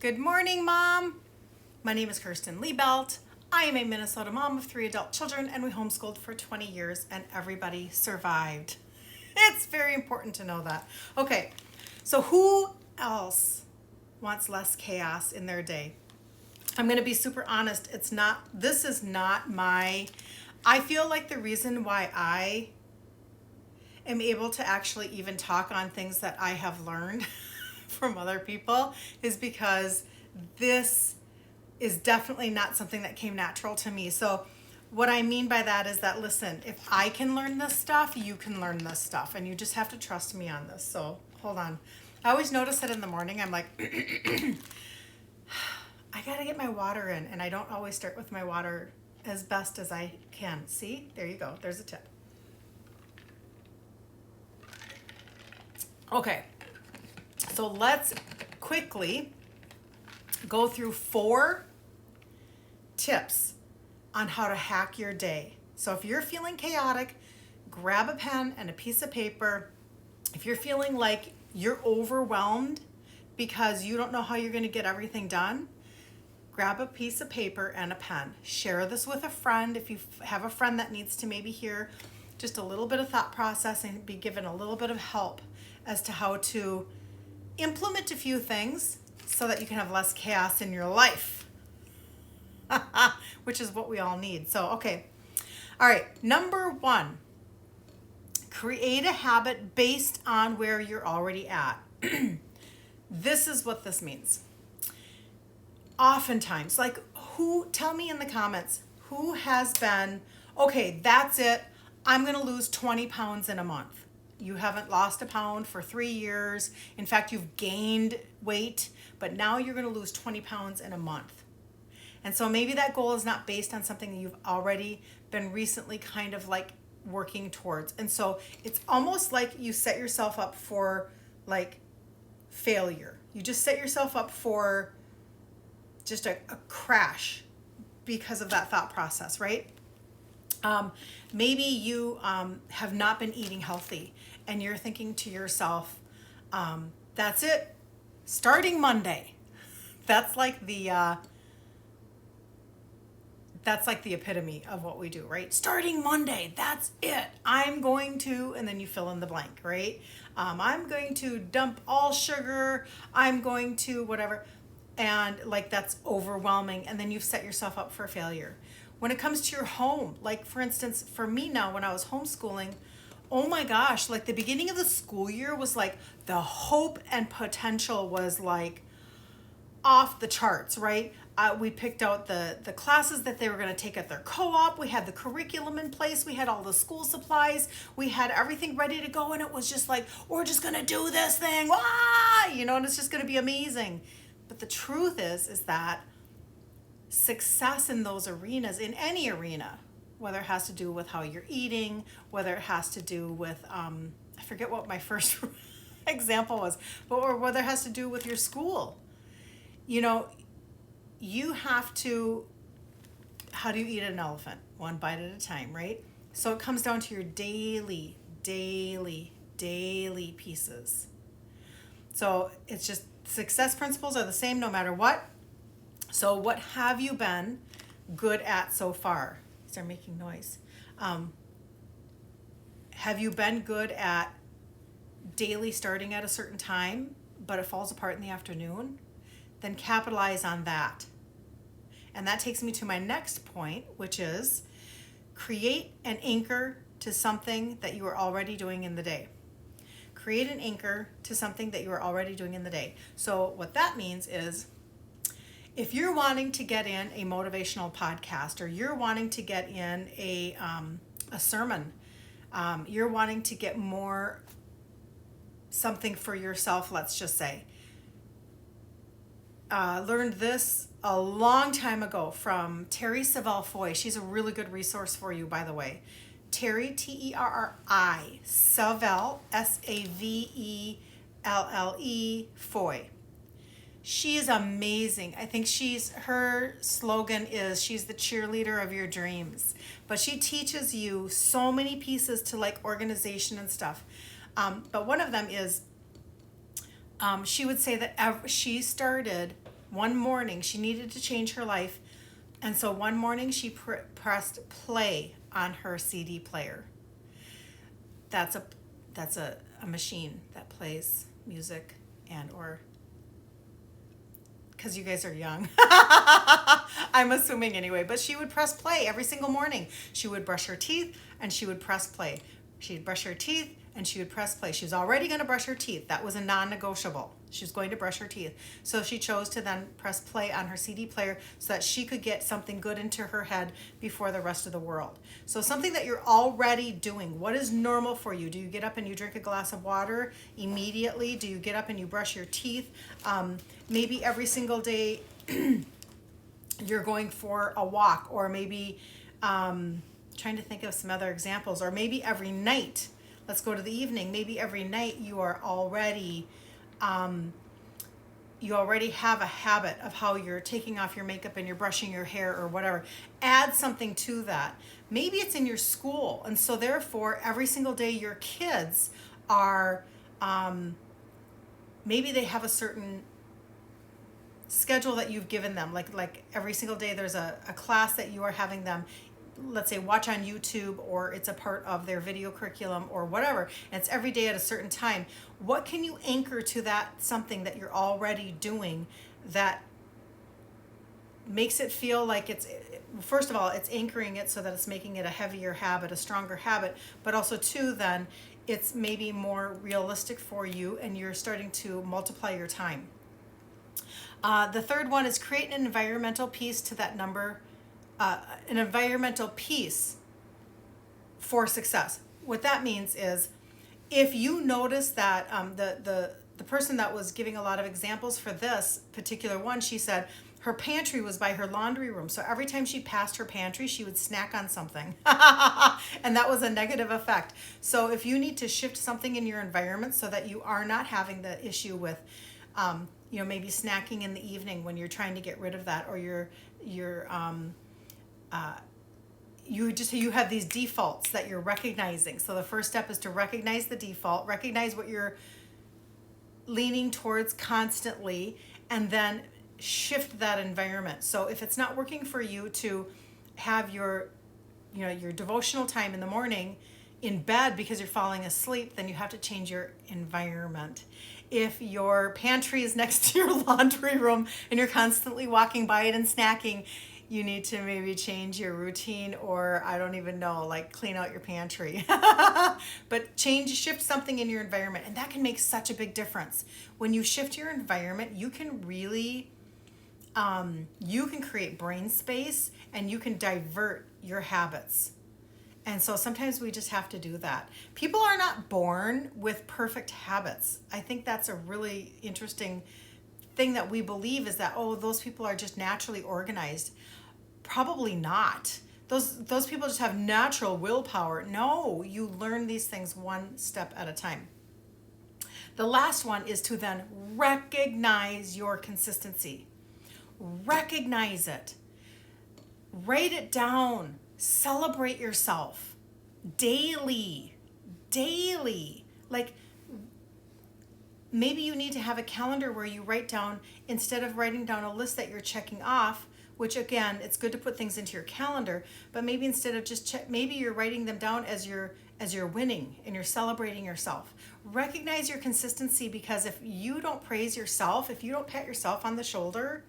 Good morning, Mom. My name is Kirsten Liebelt. I am a Minnesota mom of 3 adult children, and we homeschooled for 20 years, and everybody survived. It's very important to know that. Okay, so who else wants less chaos in their day? I'm going to be super honest. This is not I feel like the reason why I am able to actually even talk on things that I have learned from other people is because this is definitely not something that came natural to me. So what I mean by that is that, listen, if I can learn this stuff, you can learn this stuff, and you just have to trust me on this. So hold on. I always notice that in the morning, I'm like, I gotta get my water in, and I don't always start with my water as best as I can. See, there you go. There's a tip. Okay, so let's quickly go through 4 tips on how to hack your day. So if you're feeling chaotic, grab a pen and a piece of paper. If you're feeling like you're overwhelmed because you don't know how you're going to get everything done, grab a piece of paper and a pen. Share this with a friend if you have a friend that needs to maybe hear just a little bit of thought process and be given a little bit of help as to how to implement a few things so that you can have less chaos in your life, which is what we all need. So, okay. All right. Number 1, create a habit based on where you're already at. This is what this means. Oftentimes, tell me in the comments, who has been, okay, that's it. I'm going to lose 20 pounds in a month. You haven't lost a pound for 3 years. In fact, you've gained weight, but now you're going to lose 20 pounds in a month. And so maybe that goal is not based on something that you've already been recently kind of like working towards. And so it's almost like you set yourself up for like failure. You just set yourself up for just a crash because of that thought process, right? Maybe you have not been eating healthy and you're thinking to yourself, that's it, starting Monday. That's like the epitome of what we do, right? Starting Monday, that's it. I'm going to, and then you fill in the blank, right? I'm going to dump all sugar. I'm going to whatever. And like that's overwhelming. And then you've set yourself up for failure. When it comes to your home, like for instance, for me now, when I was homeschooling, oh my gosh, like the beginning of the school year was like the hope and potential was like off the charts, right? We picked out the classes that they were going to take at their co-op. We had the curriculum in place. We had all the school supplies. We had everything ready to go. And it was just like, we're just going to do this thing. And it's just going to be amazing. But the truth is that success in those arenas, in any arena, whether it has to do with how you're eating, whether it has to do with, I forget what my first example was, or whether it has to do with your school. You have to, how do you eat an elephant? One bite at a time, right? So it comes down to your daily pieces. So it's just success principles are the same no matter what. So what have you been good at so far? They're making noise. Have you been good at daily starting at a certain time, but it falls apart in the afternoon? Then capitalize on that. And that takes me to my next point, which is create an anchor to something that you are already doing in the day. Create an anchor to something that you are already doing in the day. So what that means is if you're wanting to get in a motivational podcast, or you're wanting to get in a sermon, you're wanting to get more something for yourself, let's just say. Learned this a long time ago from Terri Savelle Foy. She's a really good resource for you, by the way. Terri, Terri, Savelle, Savelle, Foy. She is amazing. I think her slogan is she's the cheerleader of your dreams. But she teaches you so many pieces to like organization and stuff. But one of them is she would say that she started One morning she needed to change her life. And so one morning she pressed play on her CD player. That's a machine that plays music and or because you guys are young. I'm assuming anyway, but she would press play every single morning. She would brush her teeth and she would press play. She'd brush her teeth and she would press play. She was already going to brush her teeth. That was a non-negotiable. She was going to brush her teeth. So she chose to then press play on her CD player so that she could get something good into her head before the rest of the world. So something that you're already doing. What is normal for you? Do you get up and you drink a glass of water immediately? Do you get up and you brush your teeth? Maybe every single day you're going for a walk, or maybe trying to think of some other examples, or maybe every night. Let's go to the evening. Maybe every night you are already you already have a habit of how you're taking off your makeup and you're brushing your hair or whatever. Add something to that. Maybe it's in your school, and so therefore every single day your kids are maybe they have a certain schedule that you've given them, like every single day there's a class that you are having them, let's say, watch on YouTube, or it's a part of their video curriculum or whatever, and it's every day at a certain time. What can you anchor to that something that you're already doing that makes it feel like it's, first of all, it's anchoring it so that it's making it a heavier habit, a stronger habit, but also too, then it's maybe more realistic for you and you're starting to multiply your time. The third one is create an environmental piece to that number, an environmental piece for success. What that means is, if you notice that the person that was giving a lot of examples for this particular one, she said her pantry was by her laundry room. So every time she passed her pantry, she would snack on something. And that was a negative effect. So if you need to shift something in your environment so that you are not having the issue with maybe snacking in the evening when you're trying to get rid of that, or you have these defaults that you're recognizing. So the first step is to recognize the default, recognize what you're leaning towards constantly, and then shift that environment. So if it's not working for you to have your devotional time in the morning in bed because you're falling asleep, then you have to change your environment. If your pantry is next to your laundry room and you're constantly walking by it and snacking, you need to maybe change your routine, or I don't even know, like clean out your pantry. But shift something in your environment, and that can make such a big difference. When you shift your environment, you can really, you can create brain space and you can divert your habits. And so sometimes we just have to do that. People are not born with perfect habits. I think that's a really interesting thing that we believe, is that, oh, those people are just naturally organized. Probably not. Those people just have natural willpower. No, you learn these things one step at a time. The last one is to then recognize your consistency. Recognize it. Write it down. Celebrate yourself daily. Like, maybe you need to have a calendar where you write down, instead of writing down a list that you're checking off, which again, it's good to put things into your calendar, but maybe instead of just maybe you're writing them down as you're winning and you're celebrating yourself. Recognize your consistency, because if you don't praise yourself, if you don't pat yourself on the shoulder,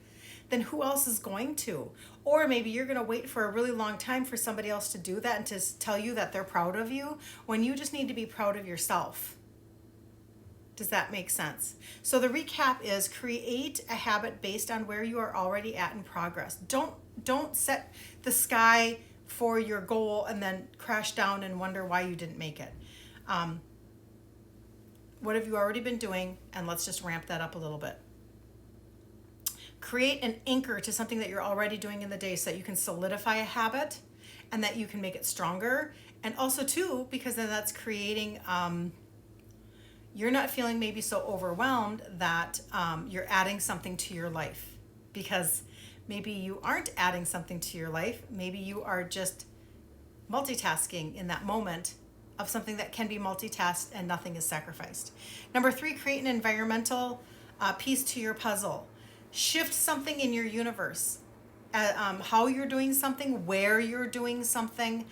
then who else is going to? Or maybe you're going to wait for a really long time for somebody else to do that and to tell you that they're proud of you, when you just need to be proud of yourself. Does that make sense? So the recap is, create a habit based on where you are already at in progress. Don't set the sky for your goal and then crash down and wonder why you didn't make it. What have you already been doing? And let's just ramp that up a little bit. Create an anchor to something that you're already doing in the day so that you can solidify a habit and that you can make it stronger. And also too, because then that's creating, you're not feeling maybe so overwhelmed that you're adding something to your life, because maybe you aren't adding something to your life. Maybe you are just multitasking in that moment of something that can be multitasked and nothing is sacrificed. Number 3, create an environmental piece to your puzzle. Shift something in your universe. How you're doing something, where you're doing something.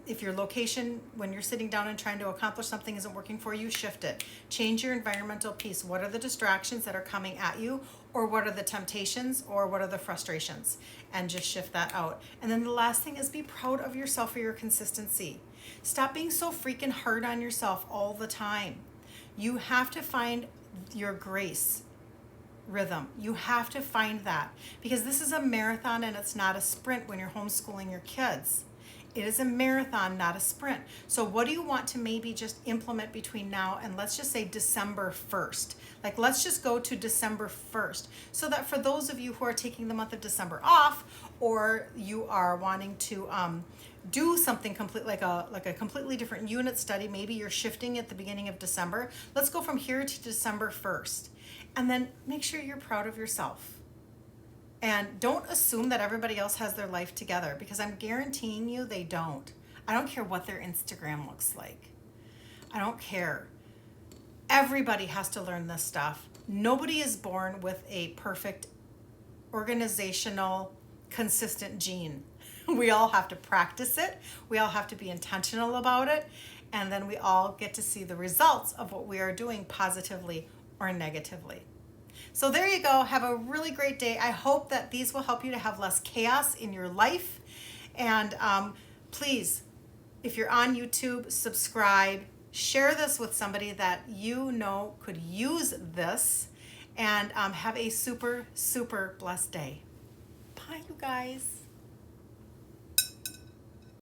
If your location, when you're sitting down and trying to accomplish something, isn't working for you, shift it. Change your environmental piece. What are the distractions that are coming at you, or what are the temptations, or what are the frustrations? And just shift that out. And then the last thing is be proud of yourself for your consistency. Stop being so freaking hard on yourself all the time. You have to find your grace rhythm. You have to find that, because this is a marathon and it's not a sprint when you're homeschooling your kids. It is a marathon, not a sprint. So what do you want to maybe just implement between now and, let's just say, December 1st? Like, let's just go to December 1st, so that for those of you who are taking the month of December off, or you are wanting to do something complete, like a completely different unit study, maybe you're shifting at the beginning of December. Let's go from here to December 1st. And then make sure you're proud of yourself. And don't assume that everybody else has their life together, because I'm guaranteeing you they don't. I don't care what their Instagram looks like. I don't care. Everybody has to learn this stuff. Nobody is born with a perfect organizational, consistent gene. We all have to practice it. We all have to be intentional about it. And then we all get to see the results of what we are doing, positively or negatively. So there you go. Have a really great day. I hope that these will help you to have less chaos in your life. And please, if you're on YouTube, subscribe. Share this with somebody that you know could use this. And have a super, super blessed day. Bye, you guys.